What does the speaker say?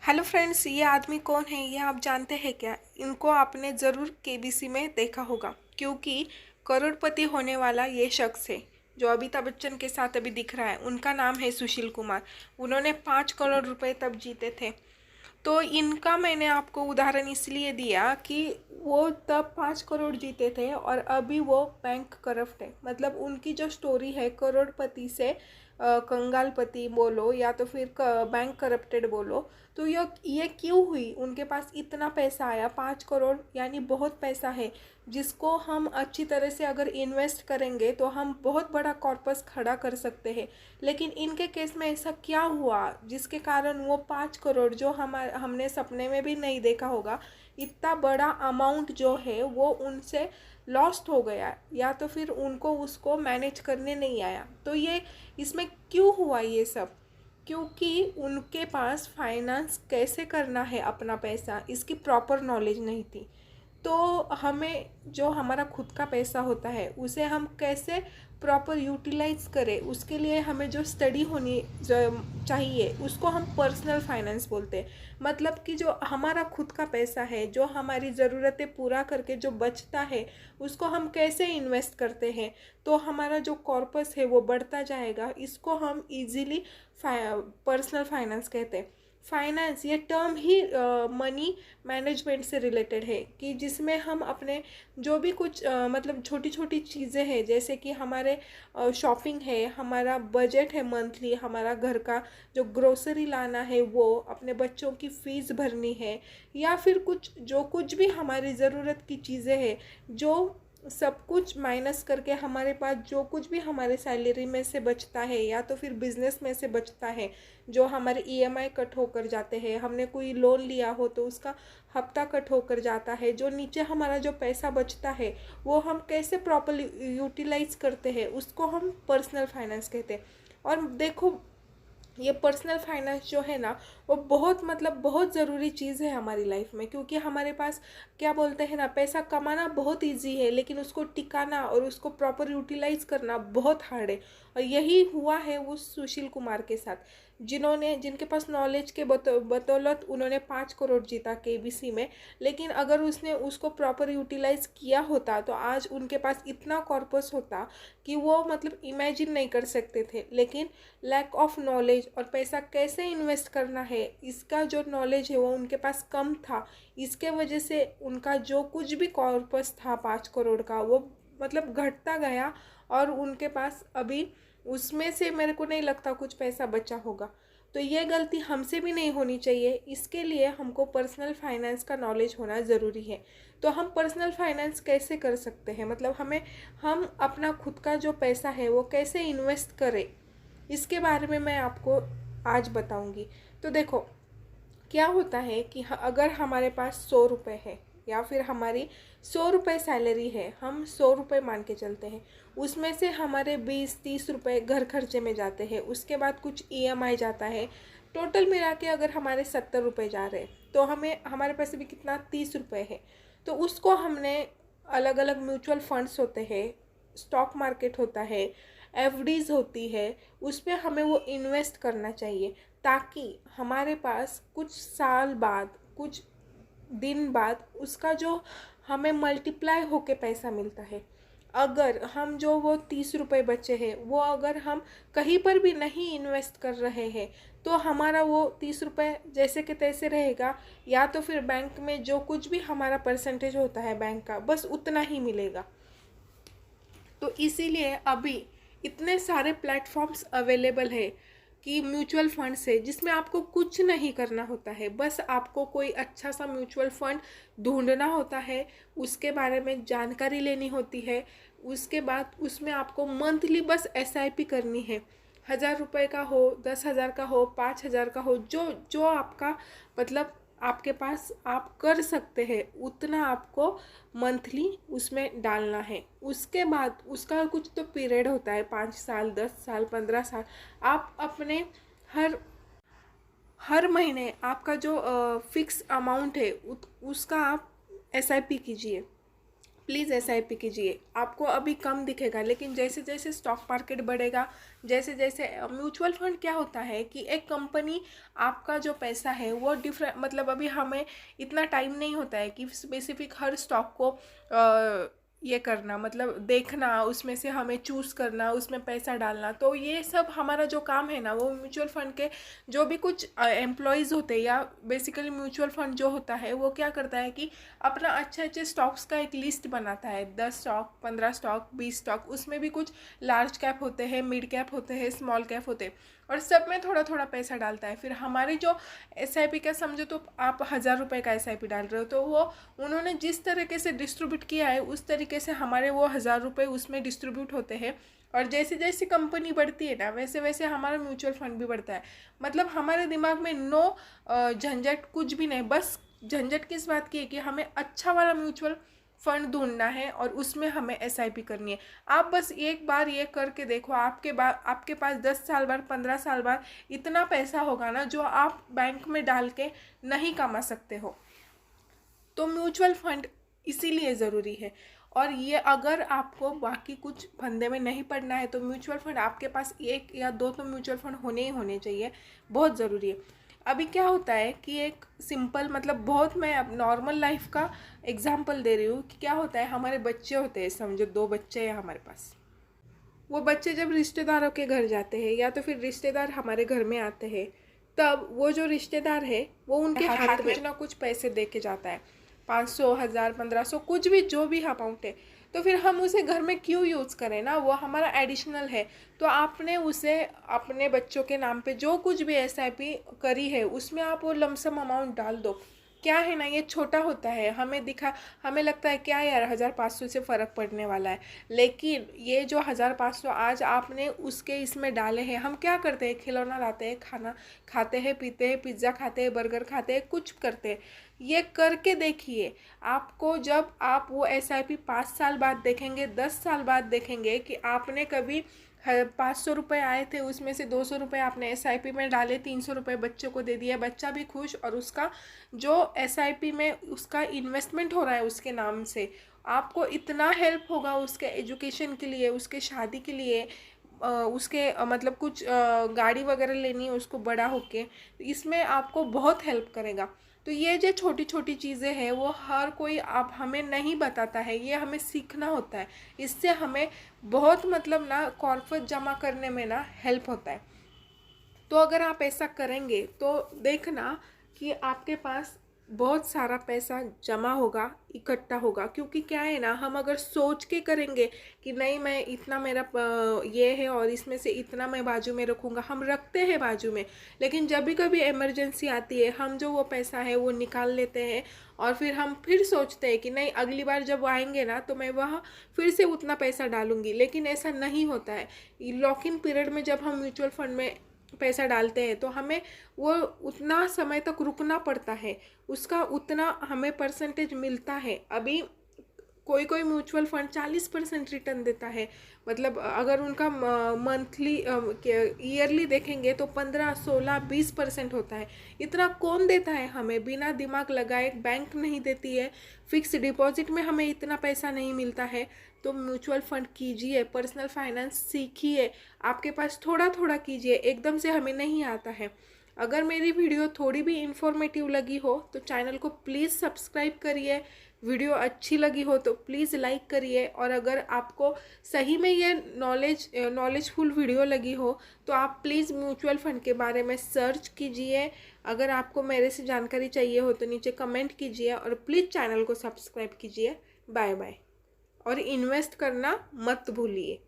Hello friends, ये आदमी कौन है ये आप जानते हैं क्या? इनको आपने ज़रूर केबीसी में देखा होगा, क्योंकि करोड़पति होने वाला ये शख्स है जो अमिताभ बच्चन के साथ अभी दिख रहा है। उनका नाम है सुशील कुमार। उन्होंने 5 करोड़ रुपए तब जीते थे। तो इनका मैंने आपको उदाहरण इसलिए दिया कि वो तब 5 करोड़ जीते थे और अभी वो बैंक करप्ट है। मतलब उनकी जो स्टोरी है, करोड़पति से कंगालपति बोलो या तो फिर बैंक करप्टेड बोलो, तो ये क्यों हुई? उनके पास इतना पैसा आया, 5 करोड़ यानी बहुत पैसा है, जिसको हम अच्छी तरह से अगर इन्वेस्ट करेंगे तो हम बहुत बड़ा कॉर्पस खड़ा कर सकते हैं। लेकिन इनके केस में ऐसा क्या हुआ जिसके कारण वो 5 करोड़, जो हमने सपने में भी नहीं देखा होगा, इतना बड़ा अमाउंट जो है वो उनसे लॉस्ट हो गया, या तो फिर उनको उसको मैनेज करने नहीं आया। तो ये इसमें क्यों हुआ ये सब? क्योंकि उनके पास फाइनेंस कैसे करना है अपना पैसा, इसकी प्रॉपर नॉलेज नहीं थी। तो हमें जो हमारा खुद का पैसा होता है उसे हम कैसे प्रॉपर यूटिलाइज करें, उसके लिए हमें जो स्टडी होनी चाहिए उसको हम पर्सनल फाइनेंस बोलते हैं। मतलब कि जो हमारा खुद का पैसा है, जो हमारी ज़रूरतें पूरा करके जो बचता है, उसको हम कैसे इन्वेस्ट करते हैं तो हमारा जो कॉर्पस है वो बढ़ता जाएगा। इसको हम इजीली पर्सनल फाइनेंस कहते हैं। फाइनेंस ये टर्म ही मनी मैनेजमेंट से रिलेटेड है, कि जिसमें हम अपने जो भी कुछ मतलब छोटी छोटी चीज़ें हैं, जैसे कि हमारे शॉपिंग है, हमारा बजट है मंथली, हमारा घर का जो ग्रोसरी लाना है, वो अपने बच्चों की फ़ीस भरनी है, या फिर कुछ जो कुछ भी हमारी ज़रूरत की चीज़ें हैं, जो सब कुछ माइनस करके हमारे पास जो कुछ भी हमारे सैलरी में से बचता है या तो फिर बिजनेस में से बचता है, जो हमारे ईएमआई कट होकर जाते हैं, हमने कोई लोन लिया हो तो उसका हफ्ता कट होकर जाता है, जो नीचे हमारा जो पैसा बचता है वो हम कैसे प्रॉपरली यूटिलाइज करते हैं, उसको हम पर्सनल फाइनेंस कहते हैं। और देखो, ये पर्सनल फाइनेंस जो है ना, वो बहुत मतलब बहुत ज़रूरी चीज़ है हमारी लाइफ में, क्योंकि हमारे पास क्या बोलते हैं ना, पैसा कमाना बहुत इजी है लेकिन उसको टिकाना और उसको प्रॉपर यूटिलाइज करना बहुत हार्ड है। और यही हुआ है उस सुशील कुमार के साथ, जिनके पास नॉलेज के बदौलत उन्होंने 5 करोड़ जीता केबीसी में। लेकिन अगर उसने उसको प्रॉपर यूटिलाइज किया होता तो आज उनके पास इतना कॉर्पस होता कि वो मतलब इमेजिन नहीं कर सकते थे। लेकिन लैक ऑफ नॉलेज और पैसा कैसे इन्वेस्ट करना है, इसका जो नॉलेज है वो उनके पास कम था। इसके वजह से उनका जो कुछ भी कॉर्पस था 5 करोड़ का, वो मतलब घटता गया, और उनके पास अभी उसमें से मेरे को नहीं लगता कुछ पैसा बचा होगा। तो ये गलती हमसे भी नहीं होनी चाहिए। इसके लिए हमको पर्सनल फाइनेंस का नॉलेज होना ज़रूरी है। तो हम पर्सनल फाइनेंस कैसे कर सकते हैं, मतलब हम अपना खुद का जो पैसा है वो कैसे इन्वेस्ट करें, इसके बारे में मैं आपको आज बताऊंगी। तो देखो, क्या होता है कि अगर हमारे पास 100 रुपये है, या फिर हमारी 100 रुपये सैलरी है, हम 100 रुपये मान के चलते हैं, उसमें से हमारे 20-30 रुपये घर खर्चे में जाते हैं, उसके बाद कुछ ईएमआई जाता है, टोटल मिला के अगर हमारे 70 रुपये जा रहे हैं तो हमें हमारे पास भी कितना 30 रुपये है। तो उसको हमने अलग अलग म्यूचुअल फंड्स होते हैं, स्टॉक मार्केट होता है, एफडीज़ होती है, उस पर हमें वो इन्वेस्ट करना चाहिए, ताकि हमारे पास कुछ साल बाद, कुछ दिन बाद उसका जो हमें मल्टीप्लाई होके पैसा मिलता है। अगर हम जो वो 30 रुपये बचे हैं वो अगर हम कहीं पर भी नहीं इन्वेस्ट कर रहे हैं तो हमारा वो 30 रुपये जैसे कि तैसे रहेगा, या तो फिर बैंक में जो कुछ भी हमारा परसेंटेज होता है बैंक का, बस उतना ही मिलेगा। तो इसीलिए अभी इतने सारे प्लेटफॉर्म्स अवेलेबल है कि म्यूचुअल फंड से, जिसमें आपको कुछ नहीं करना होता है, बस आपको कोई अच्छा सा म्यूचुअल फंड ढूंढना होता है, उसके बारे में जानकारी लेनी होती है, उसके बाद उसमें आपको मंथली बस एसआईपी करनी है। 1,000 रुपये का हो, 10,000 का हो, 5,000 का हो, जो जो आपका मतलब आपके पास आप कर सकते हैं उतना आपको मंथली उसमें डालना है। उसके बाद उसका कुछ तो पीरियड होता है, 5 साल, 10 साल, 15 साल। आप अपने हर हर महीने आपका जो फिक्स अमाउंट है उसका आप एसआईपी कीजिए। प्लीज़ एसआईपी कीजिए। आपको अभी कम दिखेगा, लेकिन जैसे जैसे स्टॉक मार्केट बढ़ेगा, जैसे जैसे म्यूचुअल फंड क्या होता है कि एक कंपनी आपका जो पैसा है वो डिफरेंट, मतलब अभी हमें इतना टाइम नहीं होता है कि स्पेसिफिक हर स्टॉक को ये करना, मतलब देखना, उसमें से हमें चूज़ करना, उसमें पैसा डालना। तो ये सब हमारा जो काम है ना, वो म्यूचुअल फंड के जो भी कुछ एम्प्लॉयज़ होते हैं, या बेसिकली म्यूचुअल फंड जो होता है वो क्या करता है कि अपना अच्छे अच्छे स्टॉक्स का एक लिस्ट बनाता है, 10 स्टॉक, 15 स्टॉक, 20 स्टॉक। उसमें भी कुछ लार्ज कैप होते हैं, मिड कैप होते हैं, स्मॉल कैप होते हैं, और सब में थोड़ा थोड़ा पैसा डालता है। फिर हमारी जो एसआईपी का समझो तो आप 1000 रुपये का एसआईपी डाल रहे हो, तो वो उन्होंने जिस तरीके से डिस्ट्रीब्यूट किया है उस तरीके से हमारे वो 1000 रुपये उसमें डिस्ट्रीब्यूट होते हैं। और जैसे जैसे कंपनी बढ़ती है ना, वैसे वैसे हमारा म्यूचुअल फंड भी बढ़ता है। मतलब हमारे दिमाग में नो झंझट कुछ भी नहीं, बस झंझट किस बात की है कि हमें अच्छा वाला म्यूचुअल फंड ढूंढना है और उसमें हमें एसआईपी करनी है। आप बस एक बार ये करके देखो, आपके पास 10 साल बाद, 15 साल बाद इतना पैसा होगा ना जो आप बैंक में डाल के नहीं कमा सकते हो। तो म्यूचुअल फंड इसीलिए ज़रूरी है। और ये अगर आपको बाकी कुछ फंदे में नहीं पड़ना है तो म्यूचुअल फंड आपके पास 1 या 2 तो म्यूचुअल फंड होने ही होने चाहिए, बहुत ज़रूरी है। अभी क्या होता है कि एक सिंपल, मतलब बहुत, मैं अब नॉर्मल लाइफ का एग्जांपल दे रही हूँ कि क्या होता है, हमारे बच्चे होते हैं, समझो 2 बच्चे हैं हमारे पास। वो बच्चे जब रिश्तेदारों के घर जाते हैं या तो फिर रिश्तेदार हमारे घर में आते हैं, तब वो जो रिश्तेदार है वो उनके हाथ में ना कुछ पैसे दे के जाता है, 500, 1000, 1500, कुछ भी, जो भी अमाउंट है। तो फिर हम उसे घर में क्यों यूज़ करें ना, वो हमारा एडिशनल है। तो आपने उसे अपने बच्चों के नाम पे जो कुछ भी एसआईपी करी है उसमें आप वो लमसम अमाउंट डाल दो। क्या है ना, ये छोटा होता है, हमें लगता है क्या यार 1500 से फ़र्क पड़ने वाला है, लेकिन ये जो 1500 आज आपने उसके इसमें डाले हैं। हम क्या करते हैं, खिलौना लाते हैं, खाना खाते हैं, पीते हैं, पिज़्ज़ा खाते हैं, बर्गर खाते हैं, कुछ करते हैं। ये करके देखिए, आपको जब आप वो एसआईपी 5 साल बाद देखेंगे, 10 साल बाद देखेंगे कि आपने कभी 500 रुपये आए थे, उसमें से 200 रुपये आपने एसआईपी में डाले, 300 रुपये बच्चों को दे दिया, बच्चा भी खुश, और उसका जो एसआईपी में उसका इन्वेस्टमेंट हो रहा है उसके नाम से, आपको इतना हेल्प होगा उसके एजुकेशन के लिए, उसके शादी के लिए, उसके मतलब कुछ गाड़ी वगैरह लेनी है उसको बड़ा होके, इसमें आपको बहुत हेल्प करेगा। तो ये जो छोटी छोटी चीज़ें हैं वो हर कोई आप हमें नहीं बताता है, ये हमें सीखना होता है। इससे हमें बहुत, मतलब ना, कॉर्पोरेट जमा करने में ना हेल्प होता है। तो अगर आप ऐसा करेंगे तो देखना कि आपके पास बहुत सारा पैसा जमा होगा, इकट्ठा होगा। क्योंकि क्या है ना, हम अगर सोच के करेंगे कि नहीं मैं इतना, मेरा ये है और इसमें से इतना मैं बाजू में रखूँगा, हम रखते हैं बाजू में, लेकिन जब भी कभी इमरजेंसी आती है हम जो वो पैसा है वो निकाल लेते हैं, और फिर हम फिर सोचते हैं कि नहीं अगली बार जब आएंगे ना तो मैं वहाँ फिर से उतना पैसा डालूंगी। लेकिन ऐसा नहीं होता है। लॉक इन पीरियड में जब हम म्यूचुअल फंड में पैसा डालते हैं तो हमें वो उतना समय तक रुकना पड़ता है, उसका उतना हमें परसेंटेज मिलता है। अभी कोई कोई म्यूचुअल फंड 40% रिटर्न देता है, मतलब अगर उनका मंथली ईयरली देखेंगे तो 15, 16, 20% होता है। इतना कौन देता है हमें, बिना दिमाग लगाए बैंक नहीं देती है, फिक्स डिपॉजिट में हमें इतना पैसा नहीं मिलता है। तो म्यूचुअल फंड कीजिए, पर्सनल फाइनेंस सीखिए, आपके पास थोड़ा थोड़ा कीजिए, एकदम से हमें नहीं आता है। अगर मेरी वीडियो थोड़ी भी इंफॉर्मेटिव लगी हो तो चैनल को प्लीज़ सब्सक्राइब करिए, वीडियो अच्छी लगी हो तो प्लीज़ लाइक करिए, और अगर आपको सही में ये नॉलेजफुल वीडियो लगी हो तो आप प्लीज़ म्यूचुअल फंड के बारे में सर्च कीजिए। अगर आपको मेरे से जानकारी चाहिए हो तो नीचे कमेंट कीजिए, और प्लीज़ चैनल को सब्सक्राइब कीजिए। बाय बाय, और इन्वेस्ट करना मत भूलिए।